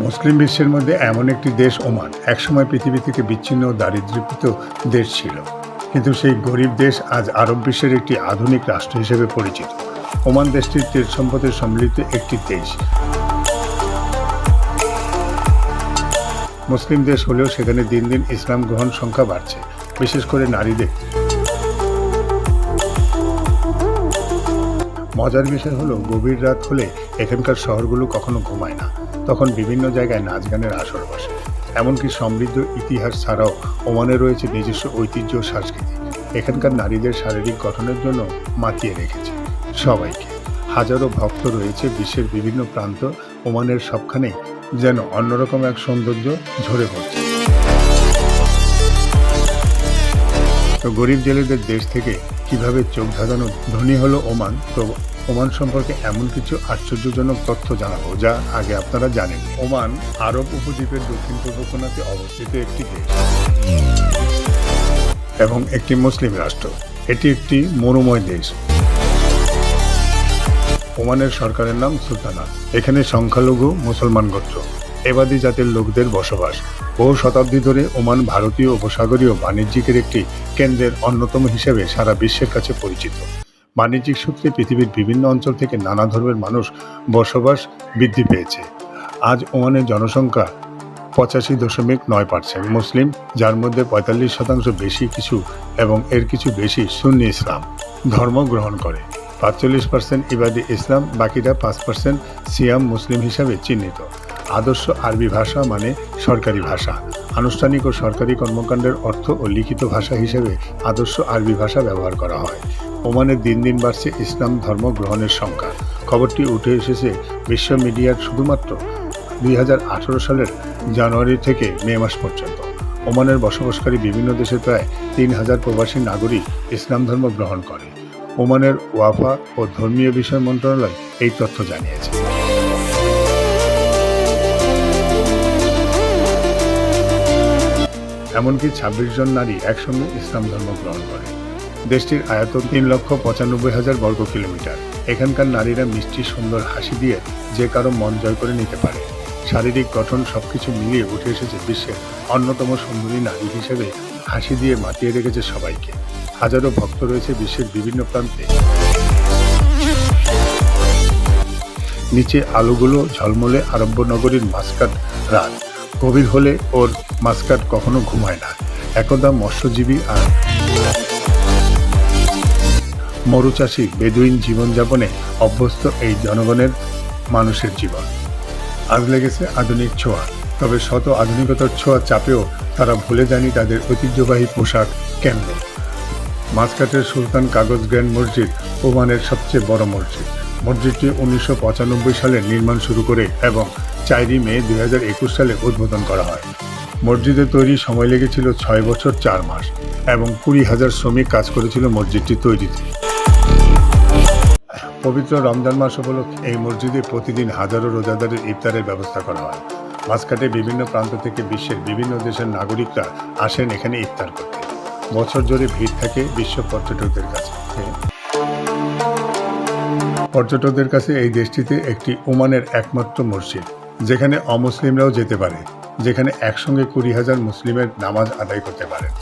মুসলিম বিশ্বের মধ্যে এমন একটি দেশ ওমান একসময় পৃথিবী থেকে বিচ্ছিন্ন ও দারিদ্র্যীকৃত দেশ ছিল, কিন্তু সেই গরিব দেশ আজ আরব বিশ্বের একটি আধুনিক রাষ্ট্র হিসেবে পরিচিত। ওমান দেশটির তেল সম্পদে সম্মিলিত একটি দেশ। মুসলিম দেশ হলেও সেখানে দিন দিন ইসলাম গ্রহণ সংখ্যা বাড়ছে, বিশেষ করে নারীদের। মজার বিষয় হলো, গভীর রাত হলে এখানকার শহরগুলো কখনো ঘুমায় না। তখন বিভিন্ন জায়গায় নাচ গানের আসর বসে। এমনকি সমৃদ্ধ ইতিহাস ছাড়াও ওমানে রয়েছে নিজস্ব ঐতিহ্য ও সংস্কৃতি। এখানকার নারীদের শারীরিক গঠনের জন্য মাতিয়ে রেখেছে সবাইকে। হাজারো ভক্ত রয়েছে বিশ্বের বিভিন্ন প্রান্ত। ওমানের সবখানেই যেন অন্যরকম এক সৌন্দর্য ঝরে পড়ছে। তো গরিব জেলেদের দেশ থেকে কিভাবে চোখ ধাঁধানো ধনী হলো ওমান, তো ওমান সম্পর্কে এমন কিছু আশ্চর্যজনক তথ্য জানাবো যা আগে আপনারা জানেন। ওমান আরব উপদ্বীপের দক্ষিণ পূর্ব কোণাতে অবস্থিত একটি দেশ এবং একটি মুসলিম রাষ্ট্র। এটি একটি মরুময় দেশ। ওমানের সরকারের নাম সুলতানা। এখানে সংখ্যালঘু মুসলমান গোত্র, এবাদি জাতের লোকদের বসবাস। বহু শতাব্দী ধরে ওমান ভারতীয় উপসাগরীয় বাণিজ্যিকের একটি কেন্দ্রের অন্যতম হিসেবে সারা বিশ্বের কাছে পরিচিত। বাণিজ্যিক সূত্রে পৃথিবীর বিভিন্ন অঞ্চল থেকে নানা ধর্মের মানুষ বসবাস বৃদ্ধি পেয়েছে। আজ ওমানের জনসংখ্যা 85.9% মুসলিম, যার মধ্যে 45% বেশি কিছু এবং এর কিছু বেশি সুন্নি ইসলাম ধর্ম গ্রহণ করে। 45% ইবাদি ইসলাম, বাকিরা 5% সিয়াম মুসলিম হিসাবে চিহ্নিত। আদর্শ আরবি ভাষা মানে সরকারি ভাষা। আনুষ্ঠানিক ও সরকারি কর্মকাণ্ডের অর্থ ও লিখিত ভাষা হিসেবে আদর্শ আরবি ভাষা ব্যবহার করা হয়। ওমানে দিন দিন বাড়ছে ইসলাম ধর্ম গ্রহণের সংখ্যা। খবরটি উঠে এসেছে বিশ্ব মিডিয়ার শুধুমাত্র 2018 সালের জানুয়ারি থেকে মে মাস পর্যন্ত। ওমানের বসবাসকারী বিভিন্ন দেশে প্রায় 3000 প্রবাসী নাগরিক ইসলাম ধর্ম গ্রহণ করে। ওমানের ওয়াফা ও ধর্মীয় বিষয় মন্ত্রণালয় এই তথ্য জানিয়েছে। এমনকি 26 জন নারী একসঙ্গে ইসলাম ধর্ম গ্রহণ করে। দেশটির আয়তন 3,95,000 বর্গ কিলোমিটার। এখানকার নারীরা মিষ্টি সুন্দর হাসি দিয়ে যে কারো মন জয় করে নিতে পারে। শারীরিক গঠন সবকিছু মিলিয়ে উঠে এসেছে বিশ্বের অন্যতম সুন্দরী নারী হিসেবে। হাসি দিয়ে মাতিয়ে রেখেছে সবাইকে। হাজারো ভক্ত রয়েছে বিশ্বের বিভিন্ন প্রান্তে। নিচে আলোগুলো ঝলমলে আরব্য নগরীর মাস্কাট রাত। গভীর হলে ওর মাস্কাট কখনো ঘুমায় না। একদা মৎস্যজীবী আর মরুচাষী বেদুইন জীবনযাপনে অভ্যস্ত এই জনগণের মানুষের জীবন আজ লেগেছে আধুনিক ছোঁয়া। তবে শত আধুনিকতার ছোঁয়া চাপেও তারা ভুলে যায়নি তাদের ঐতিহ্যবাহী পোশাক কেন্দ্র। মাস্কাটের সুলতান কাগজ গ্র্যান্ড মসজিদ ওমানের সবচেয়ে বড় মসজিদ। মসজিদটি 1995 সালে নির্মাণ শুরু করে এবং 4 মে 2021 সালে উদ্বোধন করা হয়। মসজিদের তৈরি সময় লেগেছিল 6 বছর 4 মাস এবং 20,000 শ্রমিক কাজ করেছিল মসজিদটি তৈরিতে। পবিত্র রমজান মাস উপলক্ষে এই মসজিদে প্রতিদিন হাজারো রোজাদারের ইফতারের ব্যবস্থা করা হয়। মাস্কাটে বিভিন্ন প্রান্ত থেকে বিশ্বের বিভিন্ন দেশের নাগরিকরা আসেন এখানে ইফতার করতে। বছর জুড়ে ভিড় থাকে বিশ্ব পর্যটকদের কাছে। পর্যটকদের কাছে এই দেশটিতে একটি ওমানের একমাত্র মসজিদ যেখানে অমুসলিমরাও যেতে পারে, যেখানে একসঙ্গে 20,000 মুসলিমের নামাজ আদায় করতে পারেন।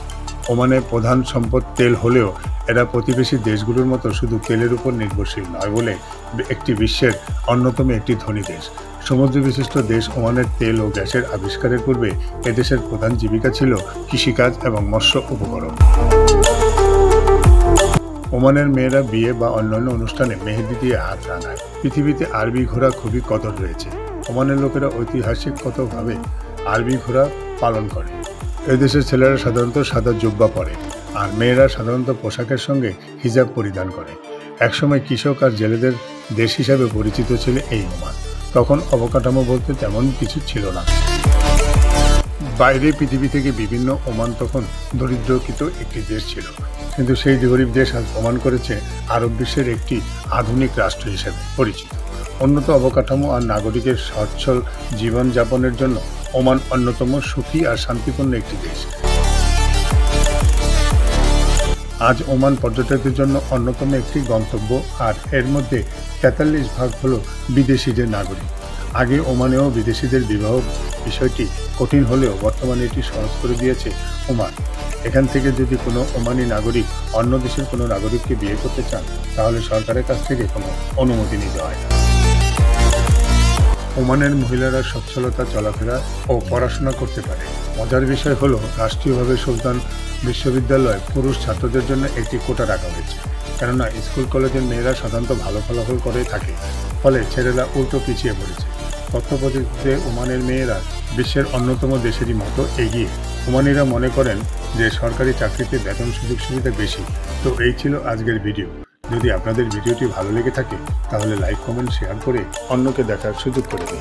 ওমানের প্রধান সম্পদ তেল হলেও এরা প্রতিবেশী দেশগুলোর মতো শুধু তেলের উপর নির্ভরশীল নয় বলে একটি বিশ্বের অন্যতম একটি ধনী দেশ। সমুদ্র বিশিষ্ট দেশ ওমানের তেল ও গ্যাসের আবিষ্কারের পূর্বে এদেশের প্রধান জীবিকা ছিল কৃষিকাজ এবং মৎস্য উপকরণ। ওমানের মেয়েরা বিয়ে বা অন্যান্য অনুষ্ঠানে মেহেদি দিয়ে হাত রাঙায়। পৃথিবীতে আরবি ঘোড়া খুবই কদর রয়েছে। ওমানের লোকেরা ঐতিহাসিকগতভাবে আরবি ঘোড়া পালন করে। এদেশের ছেলেরা সাধারণত সাদা জুব্বা পরে আর মেয়েরা সাধারণত পোশাকের সঙ্গে হিজাব পরিধান করে। একসময় কৃষক আর জেলেদের দেশ হিসাবে পরিচিত ছিল এই ওমান। তখন অবকাঠামো বলতে তেমন কিছু ছিল না। বাইরে পৃথিবী থেকে বিভিন্ন ওমান তখন দরিদ্রকৃত একটি দেশ ছিল, কিন্তু সেই গরিব দেশ আজ প্রমাণ করেছে আরব বিশ্বের একটি আধুনিক রাষ্ট্র হিসেবে পরিচিত। উন্নত অবকাঠামো আর নাগরিকের সচ্ছল জীবনযাপনের জন্য ওমান অন্যতম সুখী আর শান্তিপূর্ণ একটি দেশ। আজ ওমান পর্যটকদের জন্য অন্যতম একটি গন্তব্য, আর এর মধ্যে 43% হলো বিদেশিদের নাগরিক। আগে ওমানেও বিদেশিদের বিবাহ বিষয়টি কঠিন হলেও বর্তমানে এটি সহজ করে দিয়েছে ওমান। এখান থেকে যদি কোনো ওমানি নাগরিক অন্য দেশের কোনো নাগরিককে বিয়ে করতে চান, তাহলে সরকারের কাছ থেকে কোনো অনুমতি নিতে হয় না। ওমানের মহিলারা সচ্ছলতা, চলাফেরা ও পড়াশোনা করতে পারে। মজার বিষয় হলো, রাষ্ট্রীয়ভাবে সুলতান বিশ্ববিদ্যালয়ে পুরুষ ছাত্রদের জন্য একটি কোটা রাখা হয়েছে, কেননা স্কুল কলেজের মেয়েরা সাধারণত ভালো ফলাফল করে থাকে, ফলে ছেলেরা উল্টো পিছিয়ে পড়েছে। তথ্য প্রযুক্তিতে ওমানের মেয়েরা বিশ্বের অন্যতম দেশেরই মতো এগিয়ে। ওমানিরা মনে করেন যে সরকারি চাকরিতে বেতন সুযোগ সুবিধা বেশি। তো এই ছিল আজকের ভিডিও। যদি আপনাদের ভিডিওটি ভালো লেগে থাকে, তাহলে লাইক, কমেন্ট, শেয়ার করে অন্যকে দেখার সুযোগ করে দিন।